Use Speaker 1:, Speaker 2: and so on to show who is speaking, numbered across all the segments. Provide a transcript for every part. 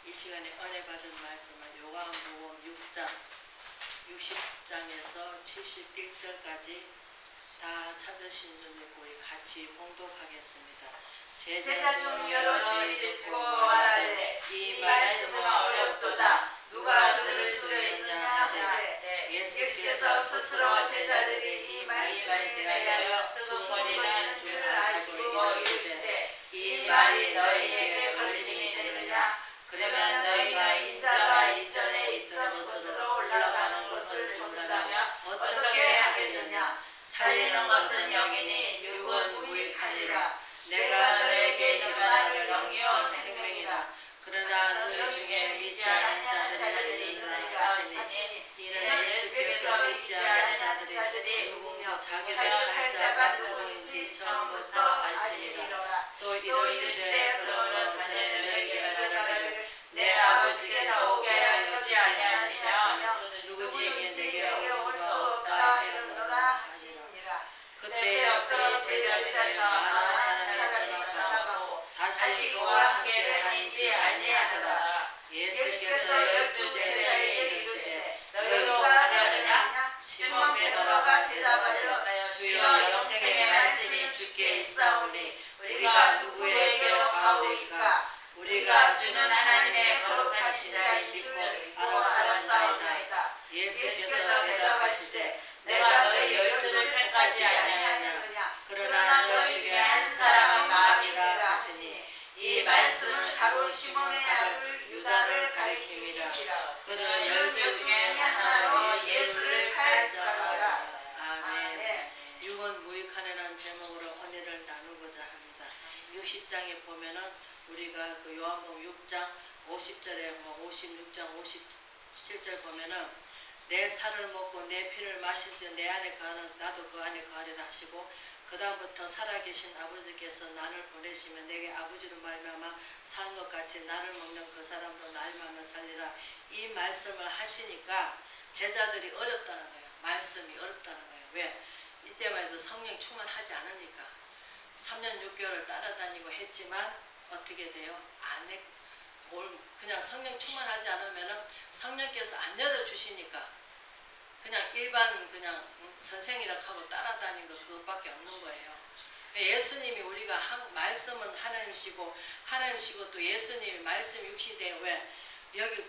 Speaker 1: 이 시간에 은혜 받은 말씀을 요한복음 6장 60장에서 71절까지 다 찾으신 줄 믿고 우리 같이 봉독하겠습니다.
Speaker 2: 제자 중 여럿이 듣고 말하되 이 말씀은 어렵도다. 누가 들을 수 있느냐 하되 예수께서 스스로 제자들이 이 말씀에 대하여 수고리라는 줄 아시고 이르시되 이 말이 너희에게 걸림이 되느냐. 그러면 너희가 인자가 이전에 있던 곳으로 올라가는 것을 본다면 어떻게 하겠느냐. 살리는 것은 영이니 육은 무익하니라. 내가 너에게 이 말을 영이요 생명이라. 그러나 너희 중에 믿지 않는 자들이 있느니라 하시니 이는 예수께서 믿지 않는 자들이 누구며 자기를 할 자가 누구인지 처음부터 아시니라. 또 이르시되 그러면 자네는 너희에게 말하기를 내 아버지께서 오게 하시지 아니하시며 누구든지 내게 올 수 없다 하였노라 하시니라. 그때 그 제자 중 많은 사람이 나가고 다시 그와 함께 다니지 아니하더라. 예수께서 12 제자에게 이르시되 너희가 가려느냐. 시몬 베드로가 대답하여 주여 영생의 말씀이 주께 있사오니 우리가 누구에게로 가오리까. 우리가 주는 하나님의 거룩하신 자인 줄 믿고 알았사오나이다. 예수께서 대답하시되 내가 너희 12를 택하지 아니하느냐. 그러나 너희 중에 한 사람은 마귀라 하시니 이 말씀은 바로 시몬의 아들 유다를 가리킴이라. 그는 12 중에 하나로 예수를 팔 자라.
Speaker 1: 아멘. 육은 무익하네라는 제목으로 은혜를 나누고자 합니다. 60장에 보면은 우리가 그 요한복음 6장 50절에 56장 57절 보면은 내 살을 먹고 내 피를 마실지 내 안에 거하는 나도 그 안에 거하리라 하시고, 그 다음부터 살아계신 아버지께서 나를 보내시면 내게 아버지로 말미암아 사는 것 같이 나를 먹는 그 사람도 나를 말미암아 살리라. 이 말씀을 하시니까 제자들이 어렵다는 거예요. 말씀이 어렵다는 거예요. 왜? 이때만 해도 성령 충만하지 않으니까 3년 6개월을 따라다니고 했지만 어떻게 돼요? 안 해. 그냥 성령 충만하지 않으면은 성령께서 안 열어주시니까 그냥 일반 그냥 선생이라 하고 따라다닌 거 그것밖에 없는 거예요. 예수님이 우리가 말씀은 하나님이시고 또 예수님이 말씀 육신에 왜 여기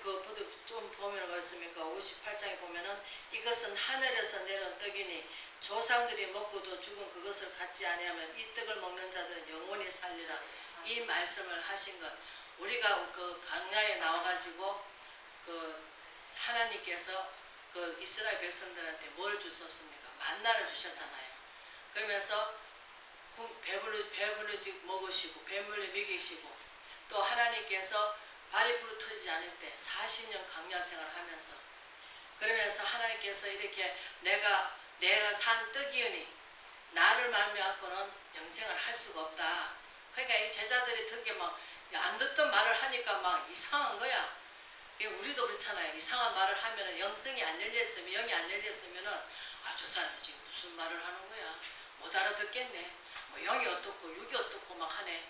Speaker 1: 좀 보면 어떻습니까? 58장에 보면은 이것은 하늘에서 내려온 떡이니 조상들이 먹고도 죽은 그것을 갖지 아니하면 이 떡을 먹는 자들은 영원히 살리라. 이 말씀을 하신 것. 우리가 그 광야에 나와가지고 그 하나님께서 그 이스라엘 백성들한테 뭘 주셨습니까? 만나를 주셨잖아요. 그러면서 배불리 먹으시고 배불리 먹이시고, 또 하나님께서 발이 부르터지지 않을 때 40년 광야 생활을 하면서 그러면서 하나님께서 이렇게 내가 산 떡이오니 나를 말미암고는 영생을 할 수가 없다. 그러니까 이 제자들이 듣게 막 안 듣던 말을 하니까 막 이상한 거야. 우리도 그렇잖아요. 이상한 말을 하면은 영이 안 열렸으면은 저 사람이 지금 무슨 말을 하는 거야. 못 알아듣겠네. 뭐 영이 어떻고 육이 어떻고 막 하네.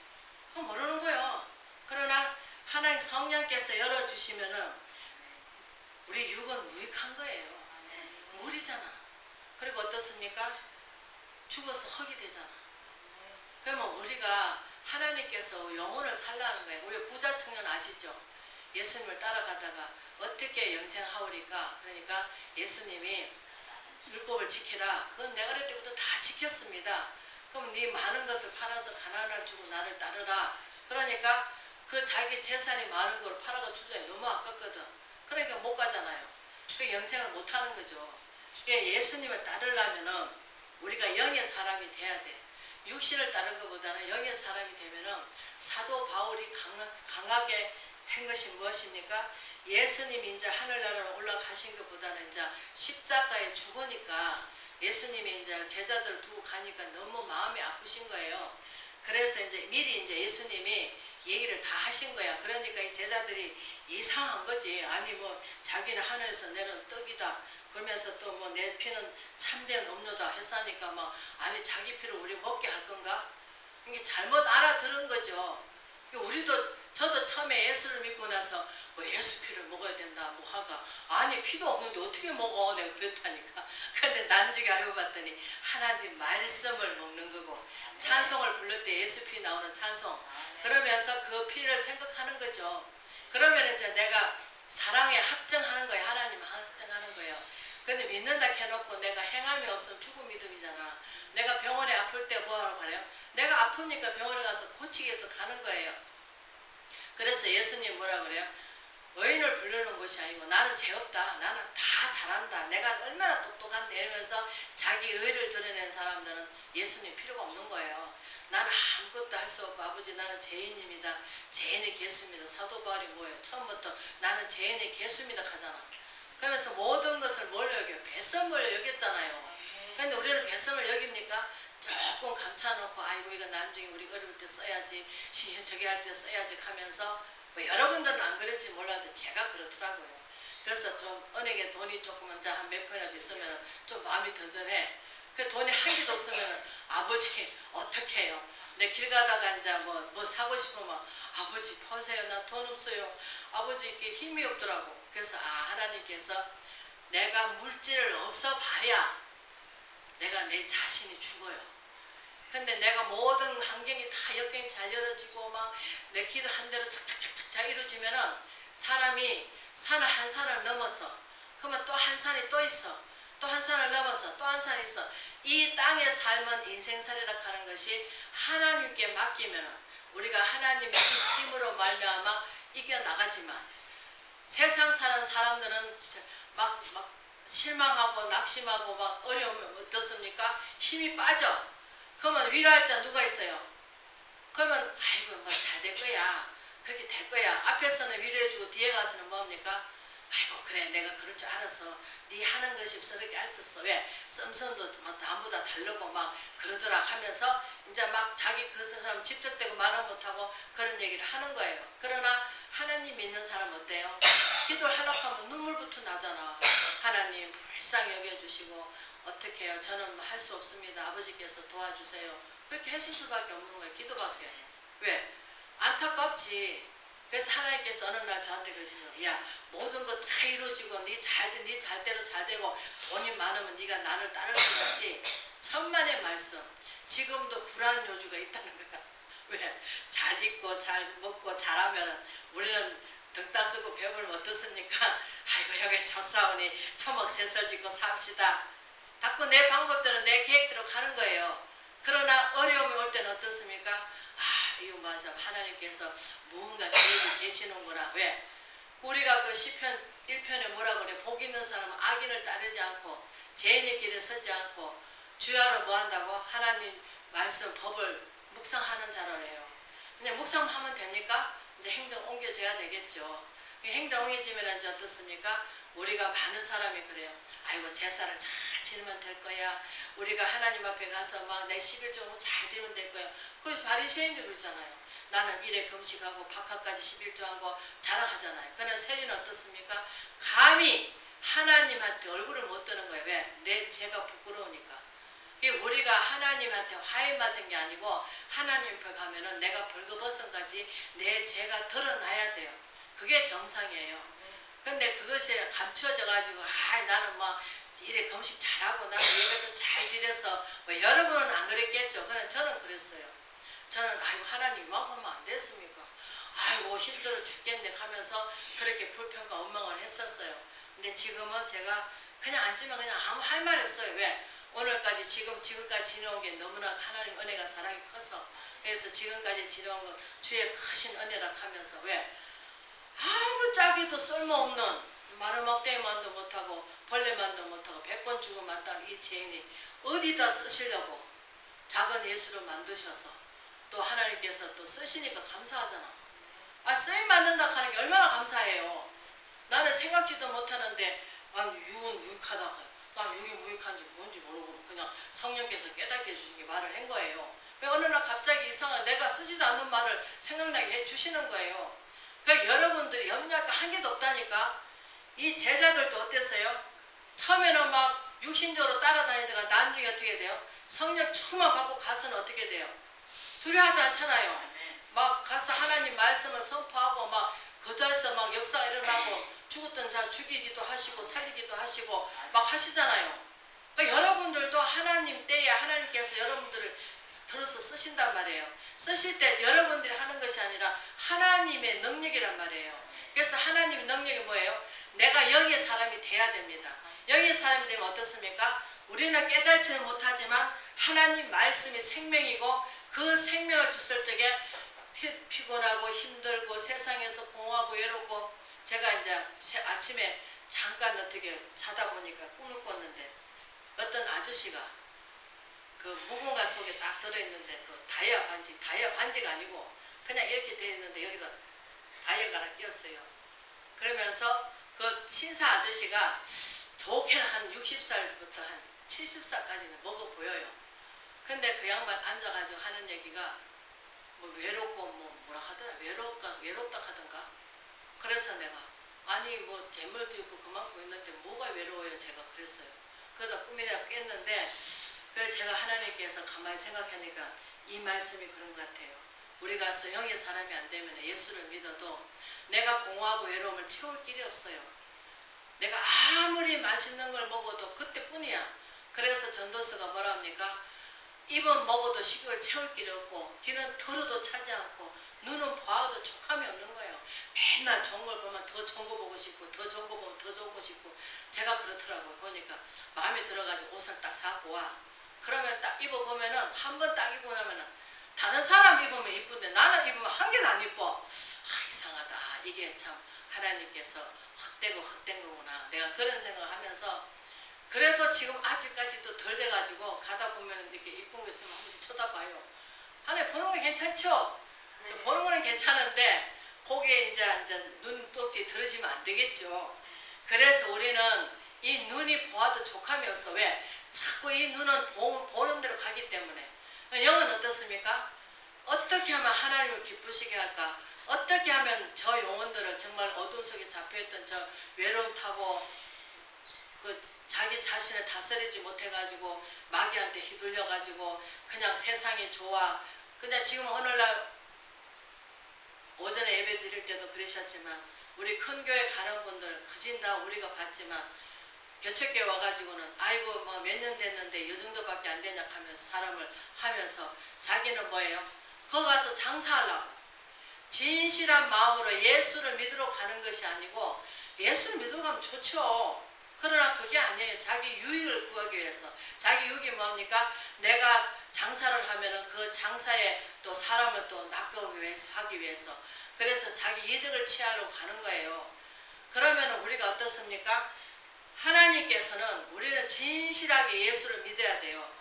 Speaker 1: 모르는 거예요. 그러나 하나님 성령께서 열어주시면은 우리 육은 무익한 거예요. 물이잖아. 그리고 어떻습니까? 죽어서 흙이 되잖아. 그러면 우리가 하나님께서 영혼을 살라는 거예요. 우리 부자 청년 아시죠? 예수님을 따라가다가 어떻게 영생하오리까? 그러니까 예수님이 율법을 지키라. 그건 내가 어릴 때부터 다 지켰습니다. 그럼 네 많은 것을 팔아서 가난을 주고 나를 따르라. 그러니까 그 자기 재산이 많은 걸 팔아가 주자니 너무 아깝거든. 그러니까 못 가잖아요. 그 영생을 못 하는 거죠. 예수님을 따르려면은 우리가 영의 사람이 돼야 돼. 육신을 따른 것보다는 영의 사람이 되면은 사도 바울이 강하게 한 것이 무엇입니까? 예수님이 이제 하늘나라로 올라가신 것보다는 이제 십자가에 죽으니까 예수님이 이제 제자들 두고 가니까 너무 마음이 아프신 거예요. 그래서 이제 미리 이제 예수님이 얘기를 다 하신 거야. 그러니까 이 제자들이 이상한 거지. 아니 뭐 자기는 하늘에서 내려온 떡이다. 그러면서 또 뭐 내 피는 참된 음료다 했으니까 막 아니 자기 피를 우리 먹게 할 건가? 이게 잘못 알아들은 거죠. 우리도 저도 처음에 예수를 믿고 나서 뭐 예수 피를 먹어야 된다 뭐 하가 아니 피도 없는데 어떻게 먹어 내가 그랬다니까. 근데 나중에 알고 봤더니 하나님 말씀을 먹는 거고 찬송을 부를 때 예수 피 나오는 찬송 그러면서 그 피를 생각하는 거죠. 그러면 이제 내가 사랑에 합정하는 거예요. 하나님 합정하는 거예요. 근데 믿는다 해놓고 내가 행함이 없으면 죽은 믿음이잖아. 내가 병원에 아플 때 뭐하러 가래요? 내가 아프니까 병원에 가서 고치기 위해서 가는 거예요. 그래서 예수님 뭐라 그래요? 의인을 부르는 것이 아니고 나는 죄 없다. 나는 다 잘한다. 내가 얼마나 똑똑한데 이러면서 자기 의를 드러낸 사람들은 예수님 필요가 없는 거예요. 나는 아무것도 할 수 없고 아버지 나는 죄인입니다. 죄인의 개수입니다. 사도 바울이 뭐예요? 처음부터 나는 죄인의 개수입니다 하잖아. 그러면서 모든 것을 뭘 여겨요? 배선을 여겼잖아요. 근데 우리는 배선을 여깁니까? 조금 감춰놓고 아이고 이거 나중에 우리 어려울 때 써야지 저기 할 때 써야지 하면서 뭐 여러분들은 안 그랬지 몰라도 제가 그렇더라고요. 그래서 좀 은행에 돈이 조금 한 몇 푼이라도 있으면 좀 마음이 든든해. 그 돈이 한 개도 없으면 아버지 어떻게 해요? 내 길 가다가 이제 뭐 사고 싶으면 아버지 퍼세요. 나 돈 없어요. 아버지 이렇게 힘이 없더라고. 그래서 하나님께서 내가 물질을 없어 봐야 내가 내 자신이 죽어요. 근데 내가 모든 환경이 다 역경이 잘 열어지고 막 내 기도 한 대로 착착착착 잘 이루어지면은 사람이 산을 한 산을 넘어서 그러면 또 한 산이 또 있어. 또 한 산을 넘어서 또 한 산이 있어. 이 땅의 삶은 인생살이라 하는 것이 하나님께 맡기면 우리가 하나님의 힘으로 말미암아 이겨나가지만 세상 사는 사람들은 막 실망하고 낙심하고 막 어려우면 어떻습니까? 힘이 빠져. 그러면 위로할 자 누가 있어요? 그러면 아이고 뭐 잘 될 거야. 그렇게 될 거야. 앞에서는 위로해주고 뒤에 가서는 뭡니까? 아이고 그래 내가 그럴 줄 알았어. 네 하는 것이 서럽게 알았어. 왜? 썸썸도 막 나보다 다르고 막 그러더라 하면서 이제 막 자기 그 사람 집적되고 말은 못하고 그런 얘기를 하는 거예요. 그러나 하나님 믿는 사람 어때요? 기도를 하려고 하면 눈물부터 나잖아. 하나님 불쌍히 여겨주시고 어떻게 해요? 저는 할 수 없습니다. 아버지께서 도와주세요. 그렇게 하실 수밖에 없는 거예요. 기도밖에. 왜? 안타깝지. 그래서 하나님께서 어느 날 저한테 그러시더라고요. 야 모든 거 다 이루어지고 네 잘대로 잘 되고 돈이 많으면 네가 나를 따를 수 있지. 천만의 말씀. 지금도 불안 요주가 있다는 거야. 왜? 잘 입고 잘 먹고 잘하면 우리는 등 따쓰고 배불면 어떻습니까? 아이고 여기 젖사오니 초목새설 짓고 삽시다. 자꾸 내 방법대로 내 계획대로 가는 거예요. 그러나 어려움이 올 때는 어떻습니까? 이거 맞아. 하나님께서 무언가 계획이 계시는구나. 왜? 우리가 그 시편 1편에 뭐라 그래? 복 있는 사람은 악인을 따르지 않고 죄인의 길에 서지 않고 주야로 뭐 한다고? 하나님 말씀 법을 묵상하는 자로래요. 그냥 묵상하면 됩니까? 이제 행동 옮겨져야 되겠죠. 행동 옮겨지면 이제 어떻습니까? 우리가 많은 사람이 그래요. 아이고 제사를 잘 지내면 될 거야. 우리가 하나님 앞에 가서 막 내 11조 잘 드리면 될 거야. 그래서 바리새인들 그러잖아요. 나는 일에 금식하고 박하까지 11조하고 자랑하잖아요. 그러나 세리는 어떻습니까? 감히 하나님한테 얼굴을 못 드는 거예요. 왜? 제가 부끄러우니까. 우리가 하나님한테 화해 맞은 게 아니고 하나님 앞에 가면은 내가 벌거벗은까지 내 죄가 드러나야 돼요. 그게 정상이에요. 근데 그것이 감추어져 가지고 나는 막 일에 금식 잘하고 나는 예배도 잘 드려서 뭐 여러분은 안 그랬겠죠. 그러나 저는 그랬어요. 저는 아이고 하나님 막 하면 안 됐습니까? 아이고 힘들어 죽겠네 하면서 그렇게 불평과 원망을 했었어요. 근데 지금은 제가 그냥 앉으면 그냥 아무 할 말이 없어요. 왜? 오늘까지 지금까지 지내온 게 너무나 하나님 은혜가 사랑이 커서 그래서 지금까지 지내온 건 주의 크신 은혜라 하면서 왜? 아무 짝에도 쓸모없는 마른 막대기만도 못하고 벌레만도 못하고 100번 죽음 맞다는 이 죄인이 어디다 쓰시려고 작은 예수를 만드셔서 또 하나님께서 또 쓰시니까 감사하잖아. 쓰임 받는다 하는 게 얼마나 감사해요. 나는 생각지도 못하는데 육은 무익하다. 나 육이 무익한지 뭔지 모르고 그냥 성령께서 깨닫게 해주신 게 말을 한 거예요. 어느 날 갑자기 이상한 내가 쓰지도 않는 말을 생각나게 해주시는 거예요. 그러니까 여러분들이 염려할 거 한 개도 없다니까. 이 제자들도 어땠어요? 처음에는 막 육신적으로 따라다니다가 나중에 어떻게 돼요? 성령 충만 받고 가서는 어떻게 돼요? 두려워하지 않잖아요. 막 가서 하나님 말씀을 선포하고 막 거기서 막 역사가 일어나고 죽었던 자 죽이기도 하시고 살리기도 하시고 막 하시잖아요. 그러니까 여러분들도 하나님 때에 하나님께서 여러분들을 들어서 쓰신단 말이에요. 쓰실 때 여러분들이 하는 것이 아니라 하나님의 능력이란 말이에요. 그래서 하나님의 능력이 뭐예요? 내가 영의 사람이 돼야 됩니다. 영의 사람이 되면 어떻습니까? 우리는 깨달지는 못하지만 하나님 말씀이 생명이고 그 생명을 줬을 적에 피곤하고 힘들고 세상에서 공허하고 외롭고 제가 이제 아침에 잠깐 어떻게 자다 보니까 꿈을 꿨는데 어떤 아저씨가 그 묵은가 속에 딱 들어있는데 그 다이아 반지가 아니고 그냥 이렇게 되어 있는데 여기다 다이아가 하나 끼었어요. 그러면서 그 신사 아저씨가 좋게는 한 60살부터 한 70살까지는 먹어 보여요. 근데 그 양반 앉아가지고 하는 얘기가 뭐 외롭고 뭐라 하더라 외롭다 하던가. 그래서 내가 아니 뭐 재물도 있고 그만큼 있는데 뭐가 외로워요 제가 그랬어요. 그러다 꿈이라 깼는데 그래서 제가 하나님께서 가만히 생각하니까 이 말씀이 그런 것 같아요. 우리가 영의 사람이 안 되면 예수를 믿어도 내가 공허하고 외로움을 채울 길이 없어요. 내가 아무리 맛있는 걸 먹어도 그때뿐이야. 그래서 전도서가 뭐라 합니까? 입은 먹어도 식욕을 채울 길이 없고 귀는 들어도 차지 않고 눈은 보아도 촉함이 없는 거예요. 맨날 좋은 걸 보면 더 좋은 거 보고 싶고 더 좋은 거 보면 더 좋은 거 싶고 제가 그렇더라고요. 보니까 마음에 들어가지고 옷을 딱 사고 와. 그러면 딱 입어보면은 한 번 딱 입고 나면은 다른 사람 입으면 이쁜데 나는 입으면 한 개도 안 이뻐. 아 이상하다. 이게 참 하나님께서 헛된 거구나. 내가 그런 생각을 하면서 그래도 지금 아직까지도 덜 돼가지고 가다 보면 이렇게 이쁜 거 있으면 한 번씩 쳐다봐요. 하나님 보는 거 괜찮죠? 네. 보는 거는 괜찮은데 거기에 이제 눈독지 들어지면 안 되겠죠. 그래서 우리는 이 눈이 보아도 족함이 없어. 왜? 자꾸 이 눈은 보는 대로 가기 때문에. 영은 어떻습니까? 어떻게 하면 하나님을 기쁘시게 할까? 어떻게 하면 저 영혼들을 정말 어둠 속에 잡혀있던 저 외로움 타고 그 자기 자신을 다스리지 못해가지고 마귀한테 휘둘려가지고 그냥 세상이 좋아. 그냥 지금 오늘날 오전에 예배 드릴 때도 그러셨지만 우리 큰 교회 가는 분들 그진 다 우리가 봤지만 교책교회 와가지고는 아이고 뭐 몇 년 됐는데 이 정도밖에 안 되냐 하면서 사람을 하면서 자기는 뭐예요? 거기 가서 장사하려고 진실한 마음으로 예수를 믿으러 가는 것이 아니고 예수를 믿으러 가면 좋죠. 그러나 그게 아니에요. 자기 유익을 구하기 위해서. 자기 유익이 뭡니까? 내가 장사를 하면은 그 장사에 또 사람을 또 낚아오기 위해서 하기 위해서. 그래서 자기 이득을 취하려고 가는 거예요. 그러면 우리가 어떻습니까? 하나님께서는 우리는 진실하게 예수를 믿어야 돼요.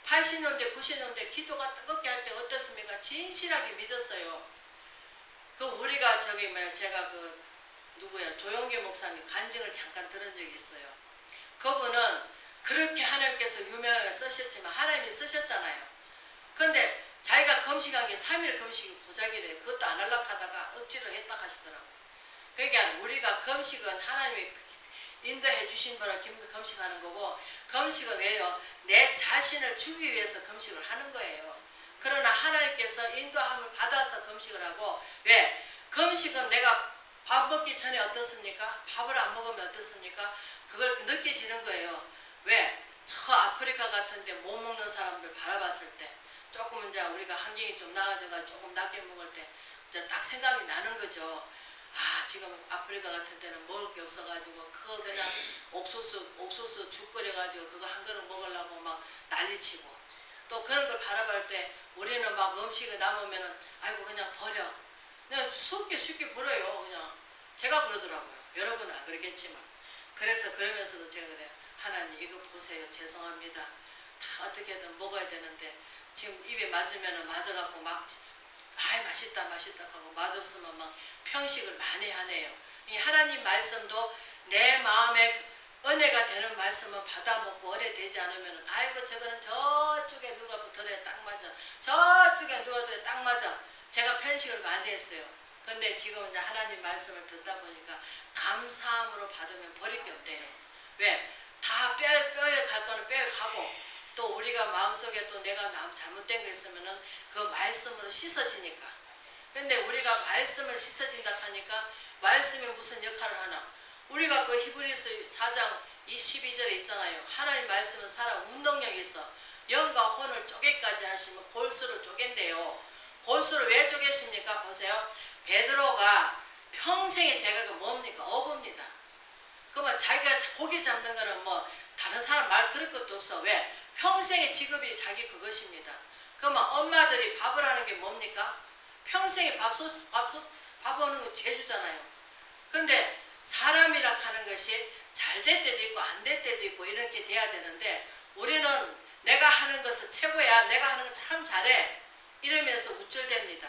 Speaker 1: 80년대 90년대 기도가 뜨겁게 할 때 어떻습니까? 진실하게 믿었어요. 그 우리가 저기 뭐야 제가 그 누구야 조용기 목사님 간증을 잠깐 들은 적이 있어요. 그분은 그렇게 하나님께서 유명하게 쓰셨지만 하나님이 쓰셨잖아요. 근데 자기가 금식한 게 3일 금식이 고작이래요. 그것도 안 하려고 하다가 억지로 했다 하시더라고요. 그러니까 우리가 금식은 하나님이 인도해 주신 분을 금식하는 거고 금식은 왜요? 내 자신을 주기 위해서 금식을 하는 거예요. 그러나 하나님께서 인도함을 받아서 금식을 하고 왜? 금식은 내가 밥 먹기 전에 어떻습니까? 밥을 안 먹으면 어떻습니까? 그걸 느껴지는 거예요. 왜? 저 아프리카 같은데 못 먹는 사람들 바라봤을 때 조금 이제 우리가 환경이 좀 나아져가 조금 낮게 먹을 때 이제 딱 생각이 나는 거죠. 아 지금 아프리카 같은 데는 먹을 게 없어가지고 그거 그냥 옥수수 죽 끓여가지고 그거 한 그릇 먹으려고 막 난리치고 또 그런 걸 바라볼 때 우리는 막 음식이 남으면은 아이고 그냥 버려. 그냥 쉽게 버려요. 그냥 제가 그러더라고요. 여러분은 안 그러겠지만. 그래서 그러면서도 제가 그래요. 하나님 이거 보세요. 죄송합니다. 다 어떻게든 먹어야 되는데 지금 입에 맞으면은 맞아갖고 막 아이 맛있다 하고 맛없으면 막 평식을 많이 하네요. 이 하나님 말씀도 내 마음에 은혜가 되는 말씀은 받아먹고 은혜 되지 않으면 아이고 저거는 저쪽에 누가 들어야 딱 맞아. 저쪽에 누가 들어야 딱 맞아. 제가 편식을 많이 했어요. 근데 지금 이제 하나님 말씀을 듣다 보니까 감사함으로 받으면 버릴 게 없대요. 왜? 다 뼈에 갈 거는 뼈에 가고 또 우리가 마음속에 또 내가 잘못된 거 있으면은 그 말씀으로 씻어지니까 근데 우리가 말씀을 씻어진다 하니까 말씀이 무슨 역할을 하나? 우리가 그 히브리서 4장 12절에 있잖아요. 하나님 말씀은 살아 운동력이 있어. 영과 혼을 쪼개까지 하시면 골수를 쪼갠대요. 골수를 왜 쪼개십니까? 보세요. 베드로가 평생의 제가가 뭡니까? 어부입니다. 그러면 자기가 고기 잡는 거는 뭐 다른 사람 말 들을 것도 없어. 왜? 평생의 직업이 자기 그것입니다. 그러면 엄마들이 밥을 하는 게 뭡니까? 평생에 밥 오는 거 제주잖아요. 근데 사람이라 하는 것이 잘 될 때도 있고 안 될 때도 있고 이렇게 돼야 되는데 우리는 내가 하는 것은 최고야. 내가 하는 거 참 잘해. 이러면서 우쭐댑니다.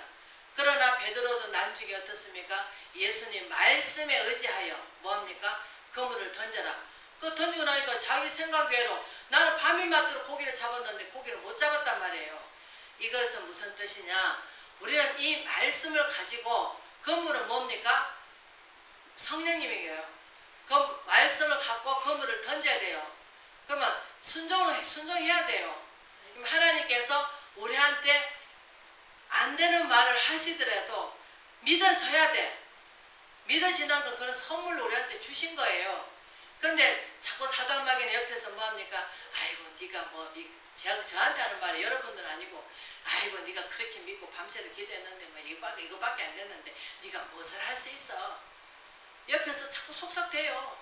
Speaker 1: 그러나 베드로도 나중에 어떻습니까? 예수님 말씀에 의지하여 뭐합니까? 그물을 던져라. 그 던지고 나니까 자기 생각 외로 나는 밤이 맞도록 고기를 잡았는데 고기를 못 잡았단 말이에요. 이것은 무슨 뜻이냐? 우리는 이 말씀을 가지고 그물은 뭡니까? 성령님이에요. 그 말씀을 갖고 그물을 던져야 돼요. 그러면 순종해야 돼요. 그럼 하나님께서 우리한테 안 되는 말을 하시더라도 믿어져야 돼. 믿어지는 건 그런 선물을 우리한테 주신 거예요. 그런데 자꾸 사단마귀는 옆에서 뭐합니까? 아이고 네가 뭐 저한테 하는 말이 여러분들은 아니고 아이고 네가 그렇게 믿고 밤새도 기도했는데 뭐 이거밖에 안 됐는데 네가 무엇을 할 수 있어? 옆에서 자꾸 속삭대요.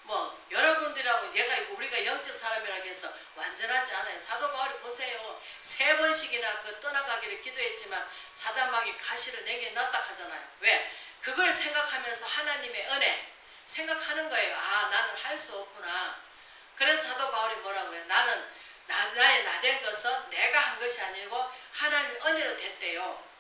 Speaker 1: 뭐 여러분들하고 우리가 영적 사람이라고 해서 완전하지 않아요. 사도 바울이 보세요. 3번씩이나 그 떠나가기를 기도했지만 사단마귀 가시를 내게놨다 하잖아요. 왜? 그걸 생각하면서 하나님의 은혜 생각하는 거예요. 아 나는 할 수 없구나. 그래서 사도 바울이 뭐라고 그래요? 나는 나된 것은 내가 한 것이 아니고 하나님 은혜로 됐대요.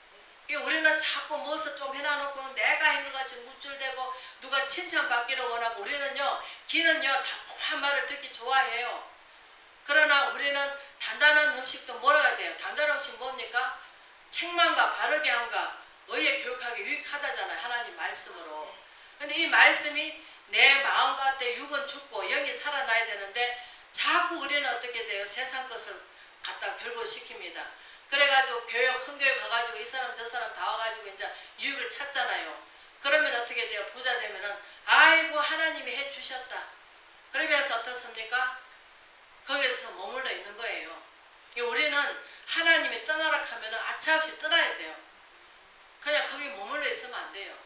Speaker 1: 우리는 자꾸 무엇을 좀 해놔놓고는 내가 한 것 같이 무줄대고 누가 칭찬받기를 원하고 우리는요 기는요 달콤한 말을 듣기 좋아해요. 그러나 우리는 단단한 음식도 뭐라야 돼요? 단단한 음식 뭡니까? 책망과 바르게 함과 의에 교육하기 유익하다잖아요. 하나님 말씀으로. 근데 이 말씀이 내 마음 가운데 육은 죽고 영이 살아나야 되는데 자꾸 우리는 어떻게 돼요? 세상 것을 갖다 결부시킵니다. 그래가지고 큰 교회 가가지고 이 사람 저 사람 다 와가지고 이제 유익을 찾잖아요. 그러면 어떻게 돼요? 부자 되면은 아이고 하나님이 해주셨다. 그러면서 어떻습니까? 거기에서 머물러 있는 거예요. 우리는 하나님이 떠나라 하면은 아차없이 떠나야 돼요. 그냥 거기 머물러 있으면 안 돼요.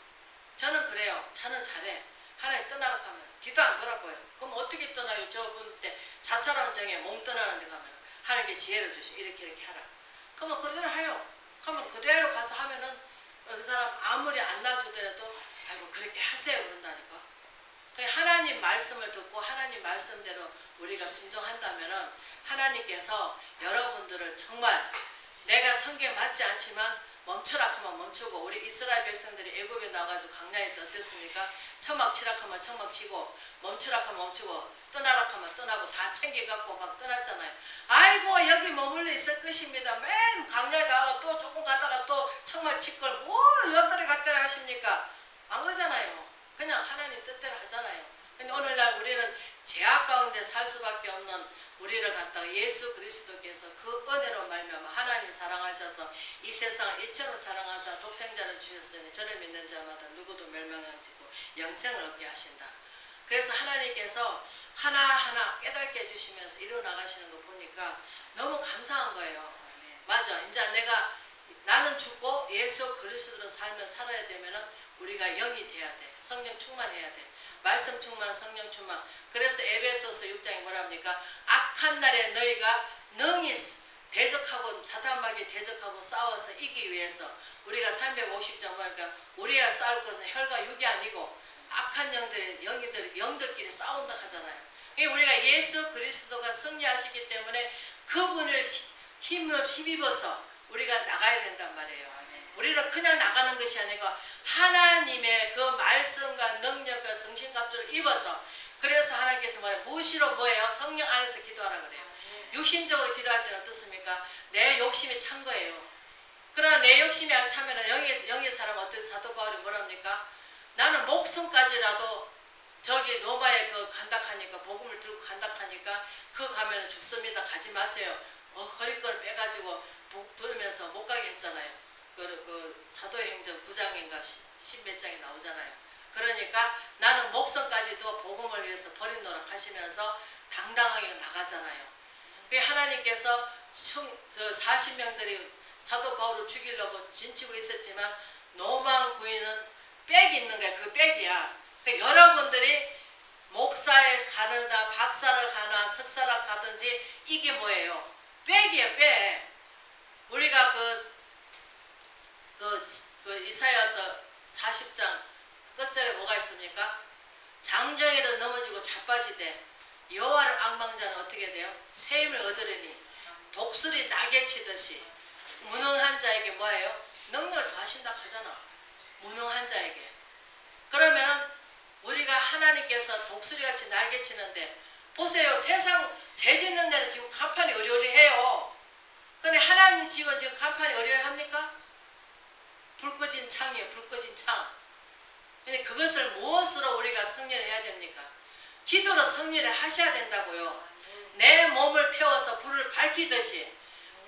Speaker 1: 저는 그래요. 저는 잘해. 하나님 떠나라 하면 뒤도 안 돌아보여요. 그럼 어떻게 떠나요? 저분 때 자살원정에 몸 떠나는 데 가면 하나님께 지혜를 주시고 이렇게 하라. 그러면 그대로 해요. 그러면 그대로 가서 하면은 그 사람 아무리 안 놔주더라도 아이고 그렇게 하세요 그런다니까. 하나님 말씀을 듣고 하나님 말씀대로 우리가 순종한다면은 하나님께서 여러분들을 정말 내가 성경에 맞지 않지만 멈추라 하면 멈추고 우리 이스라엘 백성들이 애굽에 나와가지고 광야에서 어땠습니까? 처막 치라 하면 처막 치고 멈추라 하면 멈추고 떠나라 하면 떠나고 다 챙겨갖고 막 떠났잖아요. 아이고 여기 머물러 있을 것입니다. 맨 광야에 가고 또 조금 가다가 또 처막 칠 걸 뭐 옆다리 갔다리 하십니까? 안 그러잖아요. 그냥 하나님 뜻대로 하잖아요. 근데 오늘날 우리는 죄악 가운데 살 수밖에 없는 우리를 갖다가 예수 그리스도께서 그 은혜로 말미암아 하나님 사랑하셔서 이 세상을 이처럼 사랑하사 독생자를 주셨으니 저를 믿는 자마다 누구도 멸망하지 않고 영생을 얻게 하신다. 그래서 하나님께서 하나하나 깨닫게 해주시면서 이루어나가시는 거 보니까 너무 감사한 거예요. 맞아. 이제 나는 죽고 예수 그리스도로 살아야 되면은 우리가 영이 돼야 돼. 성령 충만해야 돼. 말씀 충만, 성령 충만. 그래서 에베소서 6장에 뭐랍니까? 악한 날에 너희가 능히 대적하고 사탄마귀 대적하고 싸워서 이기기 위해서 우리가 350장 보니까 우리가 싸울 것은 혈과 육이 아니고 악한 영들끼리 싸운다 하잖아요. 우리가 예수 그리스도가 승리하시기 때문에 그분을 힘입어서 우리가 나가야 된단 말이에요. 우리는 그냥 나가는 것이 아니고 하나님의 그 말씀과 능력과 성신갑주를 입어서 그래서 하나님께서 무엇으로 뭐예요? 성령 안에서 기도하라 그래요. 육신적으로 기도할 때는 어떻습니까? 내 욕심이 찬 거예요. 그러나 내 욕심이 안 차면 영의 사람 어떤 사도 바울이 뭐랍니까? 나는 목숨까지라도 저기 로마에 간다하니까 복음을 들고 간다하니까 그 가면은 죽습니다. 가지 마세요. 허리끈을 빼가지고 들으면서 못 가게 했잖아요. 그 사도행전 9장인가 10몇 장이 나오잖아요. 그러니까 나는 목성까지도 복음을 위해서 버리노라 하시면서 당당하게 나가잖아요. 그 하나님께서 40명들이 사도 바울을 죽이려고 진치고 있었지만 노만 구인은 빽이 있는 거야. 그 빽이야. 그러니까 여러분들이 목사에 가느나 박사를 가나 석사를 가든지 이게 뭐예요? 빽이에요. 빽. 우리가 이사야서 40장 끝절에 뭐가 있습니까? 장정이를 넘어지고 자빠지되 여호와를 앙망자는 어떻게 돼요? 새 힘을 얻으려니 독수리 낙에 치듯이 무능한 자에게 뭐예요? 능력을 더하신다 하잖아. 무능한 자에게. 그러면 우리가 하나님께서 독수리같이 날개 치는데 보세요. 세상 죄 짓는 데는 지금 간판이 어리어리해요. 근데 하나님 집은 지금 간판이 어리어리합니까? 불 꺼진 창이에요. 불 꺼진 창. 근데 그것을 무엇으로 우리가 승리를 해야 됩니까? 기도로 승리를 하셔야 된다고요. 내 몸을 태워서 불을 밝히듯이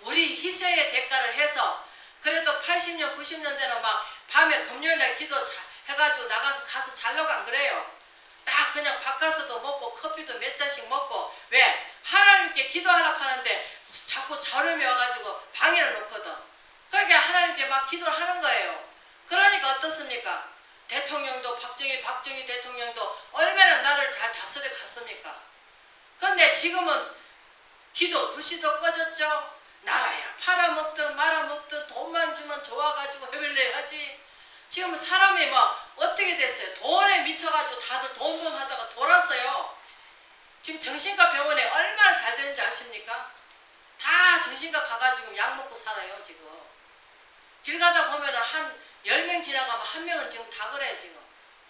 Speaker 1: 우리 희생의 대가를 해서 그래도 80년 90년 되는 막 밤에 금요일날 기도 해가지고 가서 자려고 안 그래요. 딱 그냥 바카스도 먹고 커피도 몇 잔씩 먹고. 왜? 하나님께 기도하려고 하는데 자꾸 저름이 와가지고 방해를 놓거든. 그러니까 하나님께 막 기도를 하는 거예요. 그러니까 어떻습니까? 대통령도 박정희 대통령도 얼마나 나를 잘 다스려 갔습니까? 그런데 지금은 기도 불씨도 꺼졌죠. 나라야 팔아먹든 말아먹든 돈만 주면 좋아가지고 해볼래 하지. 지금 사람이 막 어떻게 됐어요? 돈에 미쳐가지고 다들 돈 하다가 돌았어요. 지금 정신과 병원에 얼마나 잘 되는지 아십니까? 다 정신과 가가지고 약 먹고 살아요. 지금 길 가다 보면 한 10명 지나가면 한 명은 지금 다 그래요. 지금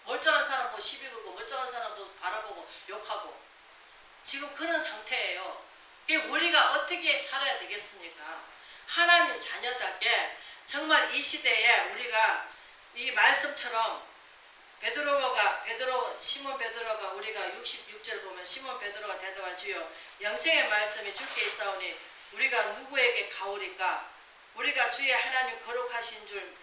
Speaker 1: 멀쩡한 사람 보고 시비 걸고 멀쩡한 사람 보고 바라보고 욕하고 지금 그런 상태예요. 우리가 어떻게 살아야 되겠습니까? 하나님 자녀답게 정말 이 시대에 우리가 이 말씀처럼 시몬 베드로가 우리가 66절 보면 시몬 베드로가 대답한 주여 영생의 말씀이 주께 있사오니 우리가 누구에게 가오리까? 우리가 주의 하나님 거룩하신 줄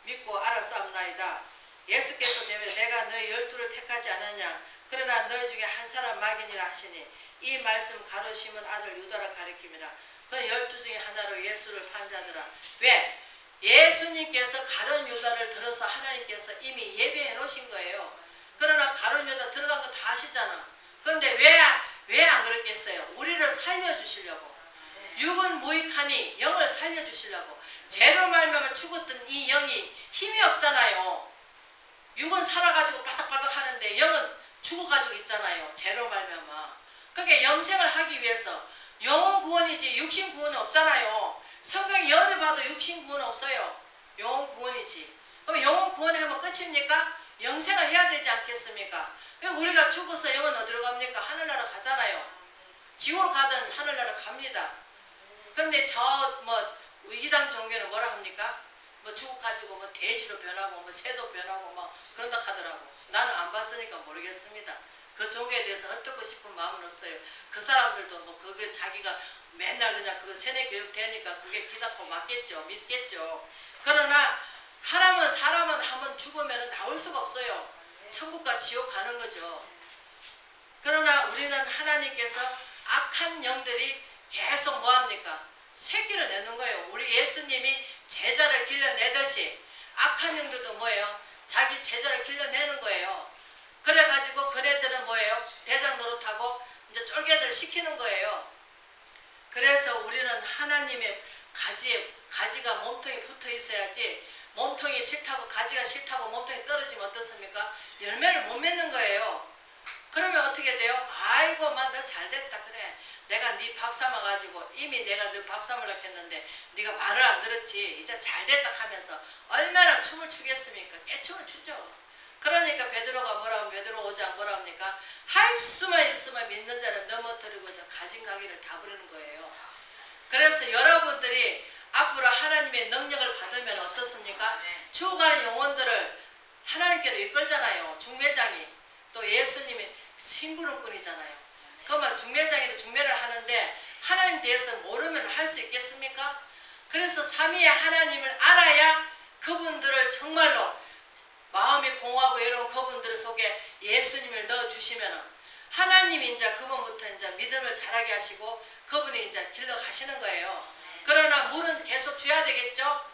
Speaker 1: 믿고 알았사옵나이다. 예수께서 되면 내가 너희 12를 택하지 않았냐? 그러나 너희 중에 한 사람 막이니라 하시니 이 말씀 가로 시몬 아들 유다라 가리킴이라. 그 12 중에 하나로 예수를 판 자들아. 왜? 예수님께서 가룟 유다를 들어서 하나님께서 이미 예배해 놓으신 거예요. 그러나 가룟 유다 들어간 거 다 아시잖아. 그런데 왜 안 그랬겠어요? 우리를 살려주시려고. 육은 무익하니 영을 살려주시려고. 죄로 말미암아 죽었던 이 영이 힘이 없잖아요. 육은 살아가지고 바닥바닥 하는데 영은 죽어가지고 있잖아요. 죄로 말미암아. 그게 영생을 하기 위해서 영혼 구원이지 육신 구원은 없잖아요. 성경에 연을 봐도 육신 구원은 없어요. 영혼 구원이지. 그럼 영혼 구원에 하면 끝입니까? 영생을 해야 되지 않겠습니까? 그러니까 우리가 죽어서 영은 어디로 갑니까? 하늘나라 가잖아요. 지옥 가든 하늘나라 갑니다. 근데 이단 종교는 뭐라 합니까? 뭐 죽어가지고 뭐 돼지로 변하고 뭐 새도 변하고 뭐 그런다 하더라고. 나는 안 봤으니까 모르겠습니다. 그 종교에 대해서 헐뜯고 싶은 마음은 없어요. 그 사람들도 뭐 그게 자기가 맨날 그냥 그거 세뇌 교육 되니까 그게 기다고 맞겠죠. 믿겠죠. 그러나 사람은 한번 죽으면 나올 수가 없어요. 천국과 지옥 가는 거죠. 그러나 우리는 하나님께서 악한 영들이 계속 뭐합니까? 새끼를 내는 거예요. 우리 예수님이 제자를 길러내듯이 악한 영들도 뭐예요? 자기 제자를 길러내는 거예요. 그래가지고 그네들은 뭐예요? 대장 노릇하고 이제 쫄개들 시키는 거예요. 그래서 우리는 하나님의 가지가 몸통에 붙어 있어야지 몸통이 싫다고 가지가 싫다고 몸통이 떨어지면 어떻습니까? 열매를 못 맺는 거예요. 그러면 어떻게 돼요? 아이고 너 잘됐다 그래. 내가 네 밥 삼아가지고 이미 내가 너 밥 삼으려고 했는데 네가 말을 안 들었지. 이제 잘됐다 하면서 얼마나 춤을 추겠습니까? 깨춤을 추죠. 그러니까 베드로가 베드로 5장 뭐라 합니까? 할 수만 있으면 믿는 자는 넘어뜨리고 가진 가기를 다 부르는 거예요. 그래서 여러분들이 앞으로 하나님의 능력을 받으면 어떻습니까? 죽어가는 영혼들을 하나님께로 이끌잖아요. 중매장이. 또 예수님이 심부름꾼이잖아요. 그러면 중매장이 중매를 하는데 하나님 대해서 모르면 할 수 있겠습니까? 그래서 삼위의 하나님을 알아야 그분들을 정말로 마음이 공허하고 이런 그분들 속에 예수님을 넣어주시면 하나님이 이제 그분부터 이제 믿음을 자라게 하시고 그분이 이제 길러 가시는 거예요. 그러나 물은 계속 줘야 되겠죠?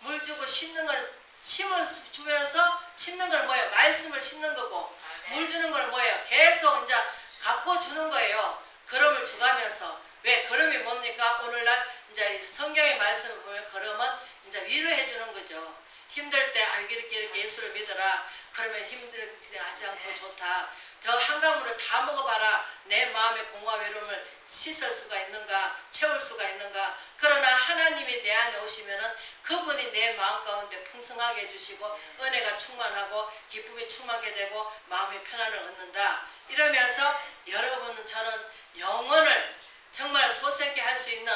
Speaker 1: 물 주고 심는 건 심을 주면서 심는 건 뭐예요? 말씀을 심는 거고 물 주는 건 뭐예요? 계속 이제 갖고 주는 거예요. 걸음을 주가면서 왜 걸음이 뭡니까? 오늘날 이제 성경의 말씀을 보면 걸음은 이제 위로해 주는 거죠. 힘들 때 이렇게 예수를 믿어라. 그러면 힘들지 하지 않고 좋다. 더 한가물을 다 먹어봐라. 내 마음의 공허와 외로움을 씻을 수가 있는가? 채울 수가 있는가? 그러나 하나님이 내 안에 오시면은 그분이 내 마음 가운데 풍성하게 해주시고 은혜가 충만하고 기쁨이 충만하게 되고 마음의 편안을 얻는다. 이러면서 여러분은 저는 영혼을 정말 소생케 할 수 있는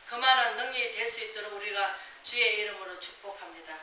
Speaker 1: 그만한 능력이 될 수 있도록 우리가 주의 이름으로 축복합니다.